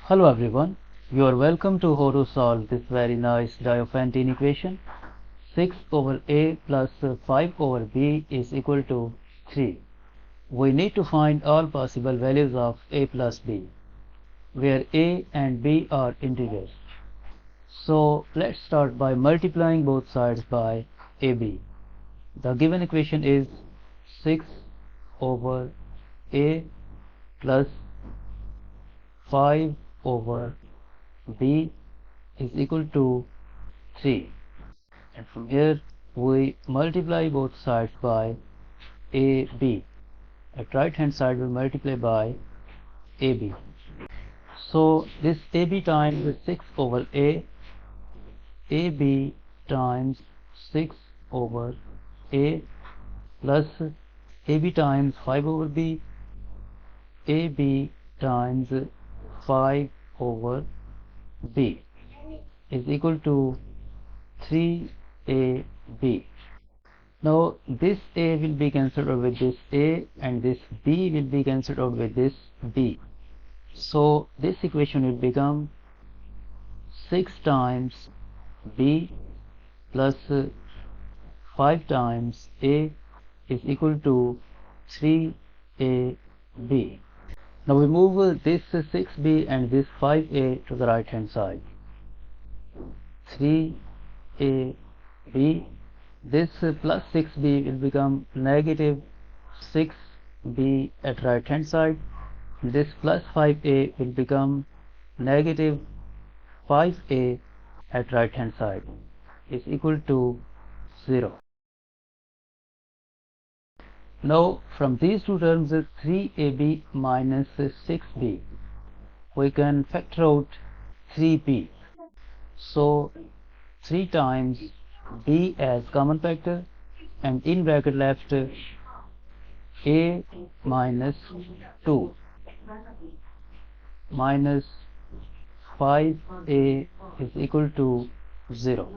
Hello everyone, you are welcome to how to solve this very nice Diophantine equation. 6 over a plus 5 over b is equal to 3. We need to find all possible values of a plus b, where a and b are integers. So let's start by multiplying both sides by ab. The given equation is 6 over a plus 5 over b is equal to 3, and from here we multiply both sides by ab. At right hand side we multiply by ab. So this ab times 6 over a, ab times 6 over a plus ab times 5 over b, ab times 5 over b is equal to 3ab. Now this a will be cancelled out with this a, and this b will be cancelled out with this b. So this equation will become 6 times b plus 5 times a is equal to 3ab. Now we move this 6b and this 5a to the right hand side. 3ab, this plus 6b will become negative 6b at right hand side. This plus 5a will become negative 5a at right hand side is equal to 0. Now from these two terms 3ab minus 6b, we can factor out 3b. So 3 times b as common factor, and in bracket left a minus 2 minus 5a is equal to 0.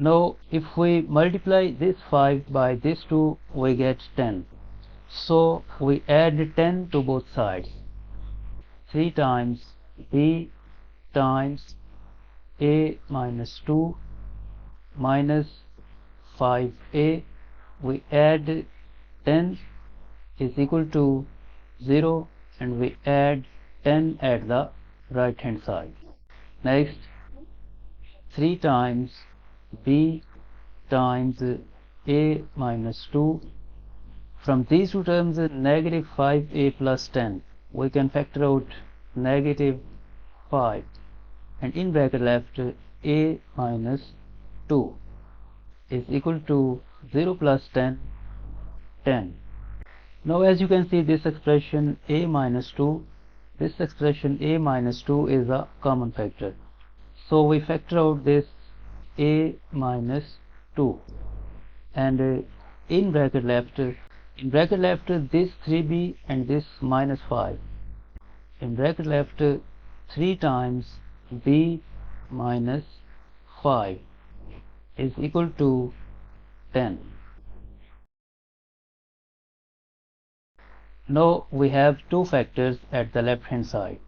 Now if we multiply this 5 by this 2 we get 10. So we add 10 to both sides. 3 times b times a minus 2 minus 5a, we add 10 is equal to 0, and we add 10 at the right hand side. Next 3 times b times a minus 2. From these two terms negative 5a plus 10, we can factor out negative 5, and in bracket left a minus 2 is equal to 0 plus 10, 10. Now as you can see this expression a minus 2, this expression a minus 2 is a common factor. So we factor out this a minus 2, and in bracket left this 3b and this minus 5. In bracket left 3 times b minus 5 is equal to 10. Now we have two factors at the left hand side,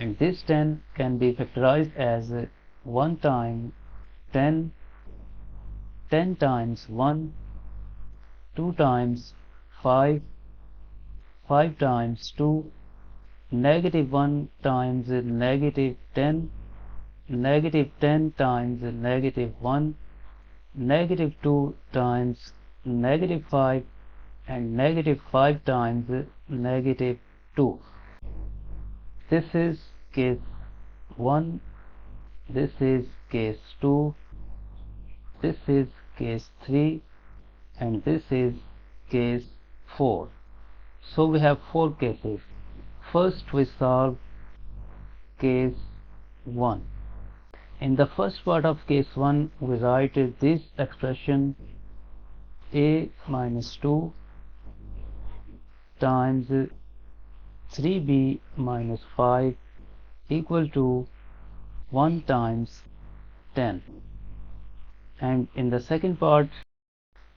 and this 10 can be factorized as 1 times 10, 10 times 1, 2 times 5, 5 times 2, negative 1 times negative 10, negative 10 times negative 1, negative 2 times negative 5, and negative 5 times negative 2. This is case 1, this is case 2, this is case 3, and this is case 4. So we have 4 cases. First we solve case 1. In the first part of case 1 we write this expression a minus 2 times 3b minus 5 equal to 1 times 10, and in the second part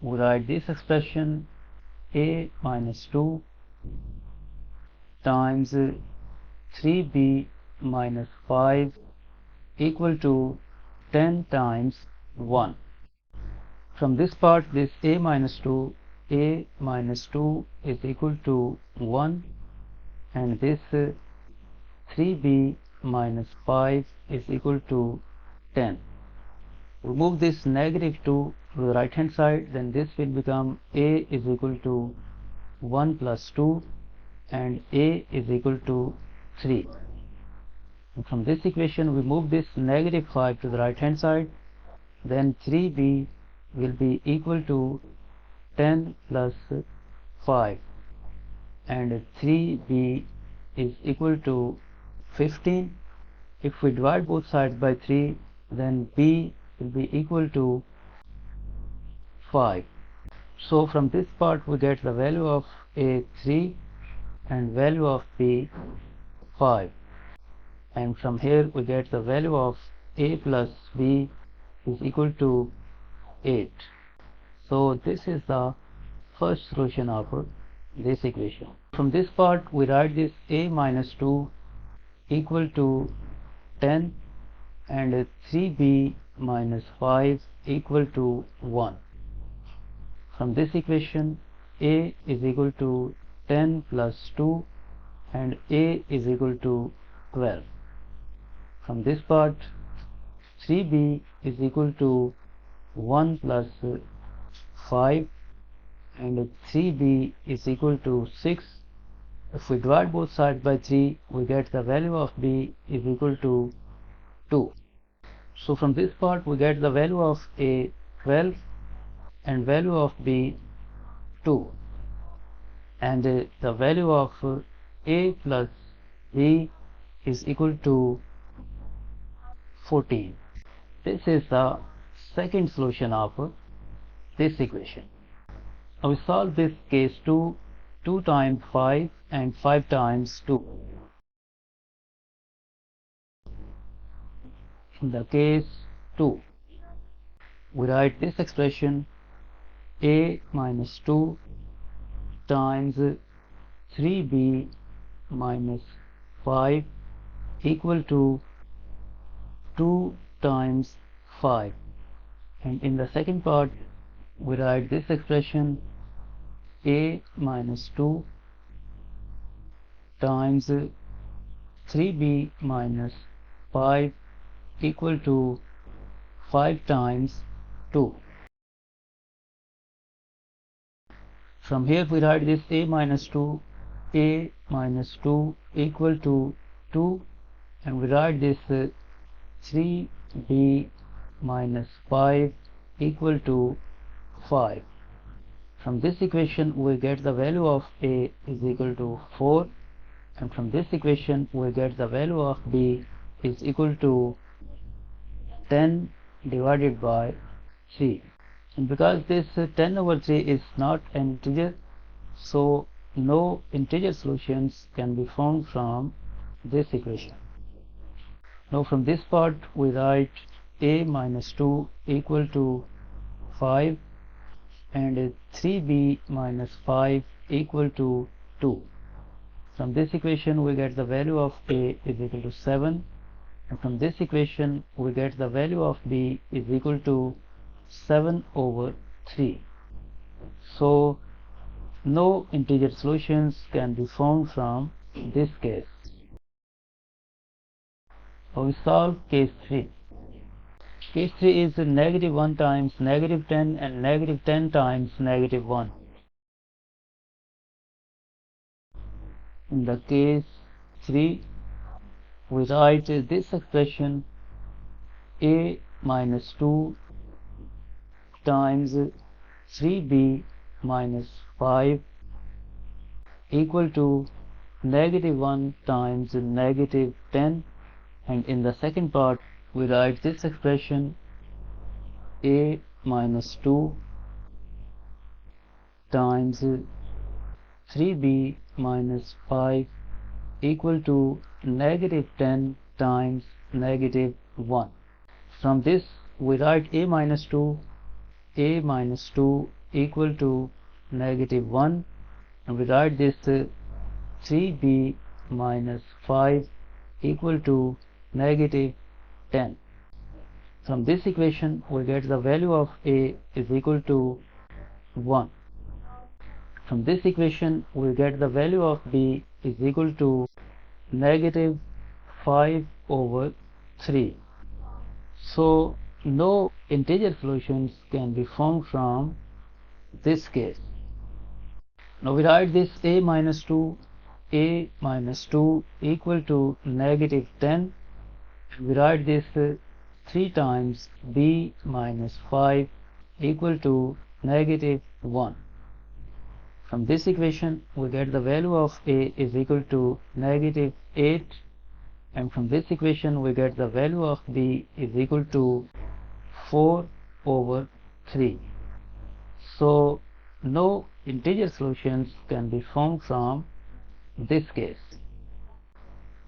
we write this expression a minus 2 times 3b minus 5 equal to 10 times 1. From this part, this a minus 2 is equal to 1, and this 3b minus 5 is equal to 10. We move this negative 2 to the right hand side, then this will become a is equal to 1 plus 2 and a is equal to 3. And from this equation we move this negative 5 to the right hand side, then 3b will be equal to 10 plus 5 and 3b is equal to 15. If we divide both sides by 3, then b will be equal to 5. So from this part we get the value of a 3 and value of b 5, and from here we get the value of a plus b is equal to 8. So this is the first solution of this equation. From this part we write this a minus 2 equal to 10 and 3b minus 5 equal to 1. From this equation a is equal to 10 plus 2 and a is equal to 12. From this part 3b is equal to 1 plus 5 and 3b is equal to 6. If we divide both sides by 3, we get the value of b is equal to 2. So from this part we get the value of a 12 and value of b 2, and the value of a plus b is equal to 14. This is the second solution of this equation. Now we solve this case 2, 2 times 5 and 5 times 2. In the case 2, we write this expression a minus 2 times 3b minus 5 equal to 2 times 5, and in the second part we write this expression a minus 2 times 3b minus 5 equal to 5 times 2. From here we write this a minus 2 equal to 2, and we write this 3b minus 5 equal to 5. From this equation we get the value of a is equal to 4, and from this equation we get the value of b is equal to 10 divided by 3. And because this 10 over 3 is not an integer, so no integer solutions can be found from this equation. Now from this part we write a minus 2 equal to 5 and 3b minus 5 equal to 2. From this equation we get the value of a is equal to 7, and from this equation we get the value of b is equal to 7 over 3. So no integer solutions can be found from this case. Now we solve case 3. Case 3 is negative 1 times negative 10 and negative 10 times negative 1. In the case 3 we write this expression a minus 2 times 3b minus 5 equal to negative 1 times negative 10, and in the second part we write this expression a minus 2 times 3b minus 5 equal to negative 10 times negative 1. From this we write a minus 2 equal to negative 1, and we write this 3b minus 5 equal to negative 10. From this equation we get the value of a is equal to 1. From this equation we get the value of b is equal to negative 5 over 3. So no integer solutions can be formed from this case. Now we write this a minus 2 equal to negative 10. We write this 3 times b minus 5 equal to negative 1. From this equation we get the value of a is equal to negative 8, and from this equation we get the value of b is equal to 4 over 3. So no integer solutions can be formed from this case.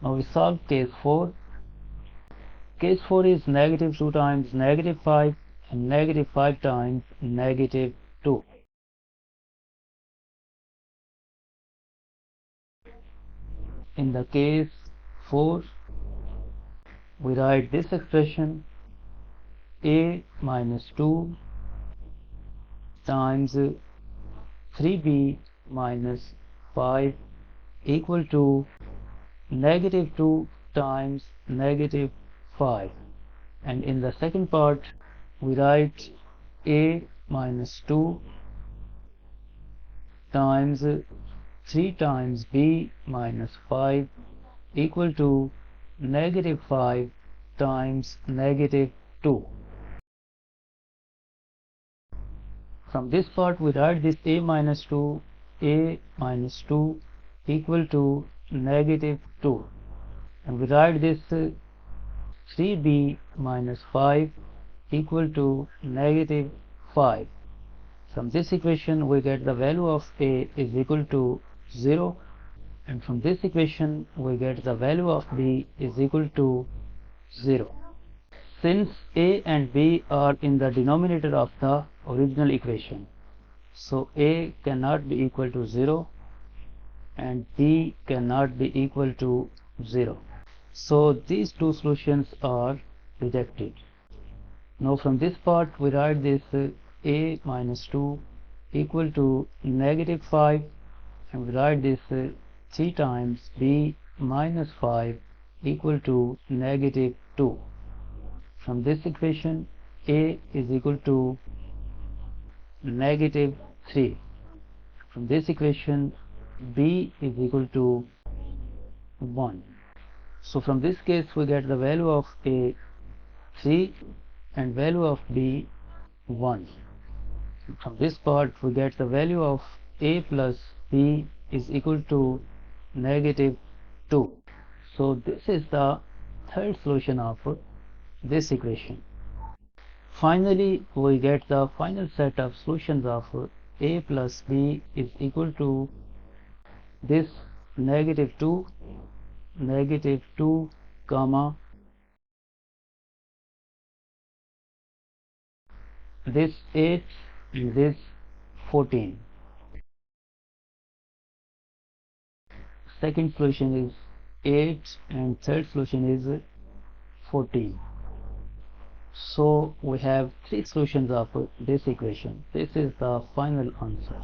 Now we solve case 4. Case 4 is negative 2 times negative 5 and negative 5 times negative 2. In the case 4, we write this expression a minus 2 times 3b minus 5 equal to negative 2 times negative 5, and in the second part we write a minus 2 times 3 times b minus 5 equal to negative 5 times negative 2. From this part we write this a minus 2 equal to negative 2, and we write this 3b minus 5 equal to negative 5. From this equation we get the value of a is equal to 0, and from this equation we get the value of b is equal to 0. Since a and b are in the denominator of the original equation, so a cannot be equal to 0 and b cannot be equal to 0. So these two solutions are rejected. Now from this part we write this a minus 2 equal to negative 5, and we write this 3 times b minus 5 equal to negative 2. From this equation a is equal to negative 3. From this equation b is equal to 1. So from this case we get the value of a 3 and value of b 1. From this part we get the value of a plus b is equal to negative 2. So this is the third solution of this equation. Finally we get the final set of solutions of a plus b is equal to this negative 2 comma this 8 and this 14. Second solution is 8 and third solution is 14. So we have three solutions of this equation. This is the final answer.